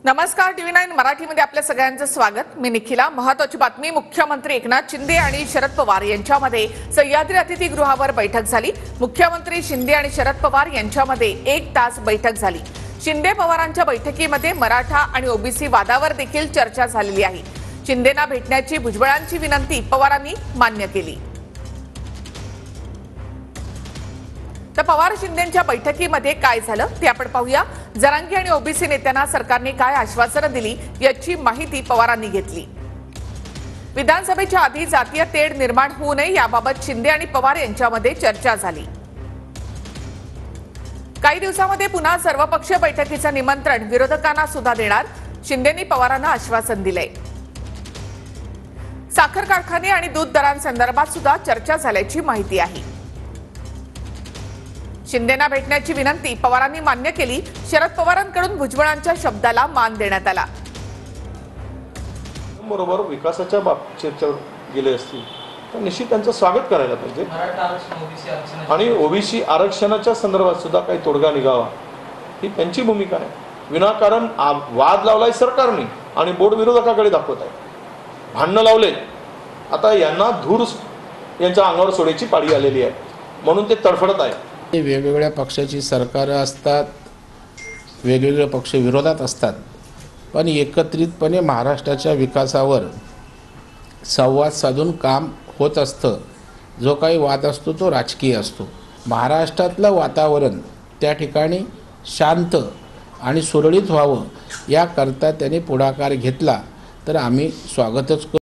नमस्कार, TV9 मराठीमध्ये आपल्या सगळ्यांचं स्वागत। मी निखिला। महत्त्वाची बातमी, मुख्यमंत्री एकनाथ शिंदे आणि शरद पवार यांच्यामध्ये सह्याद्री अतिथीगृहावर बैठक झाली। मुख्यमंत्री शिंदे आणि शरद पवार यांच्यामध्ये 1 तास बैठक झाली। शिंदे पवारांच्या बैठकीमध्ये मराठा आणि ओबीसी वादावर देखील चर्चा झालेली आहे। शिंदेंना भेटण्याची भुजबळांची विनंती पवारांनी मान्य केली। तर पवार शिंदेंच्या बैठकीमध्ये काय झालं ते आपण पाहूया। जरांगे आणि ओबीसी नेत्यांना सरकारने काय आश्वासनं दिली याची माहिती पवारांनी घेतली। विधानसभेच्या आधी जातीय तेढ निर्माण होऊ नये याबाबत शिंदे आणि पवार यांच्यामध्ये चर्चा झाली। काही दिवसांमध्ये पुन्हा सर्वपक्षीय बैठकीचं निमंत्रण विरोधकांना सुद्धा देणार, शिंदेंनी पवारांना आश्वासन दिलंय। साखर कारखाने आणि दूध दरांसंदर्भात सुद्धा चर्चा झाल्याची माहिती आहे। शिंदेंना भेटण्याची विनंती पवारांनी मान्य केली। शरद पवारांकडून भुजबळांच्या शब्दाला मान देण्यात आला। बरोबर विकासाच्या बाबतीत चर्चा गेले असतील तर निश्चित त्यांचं स्वागत करायला पाहिजे आणि ओबीसी आरक्षणाच्या संदर्भात सुद्धा काही तोडगा निघावा ही त्यांची भूमिका आहे। विनाकारण वाद लावलाय सरकारने आणि बोर्ड विरोधकाकडे दाखवत आहे, भांडणं लावले। आता यांना धूर यांच्या अंगावर सोडायची पाळी आलेली आहे, म्हणून ते तडफडत आहे। वेगवेगळ्या पक्षाची सरकारं असतात, वेगवेगळे पक्ष विरोधात असतात, पण एकत्रितपणे महाराष्ट्राच्या विकासावर संवाद साधून काम होत असतं। जो काही वाद असतो तो राजकीय असतो। महाराष्ट्रातलं वातावरण त्या ठिकाणी शांत आणि सुरळीत व्हावं याकरता त्यांनी पुढाकार घेतला तर आम्ही स्वागतच करू।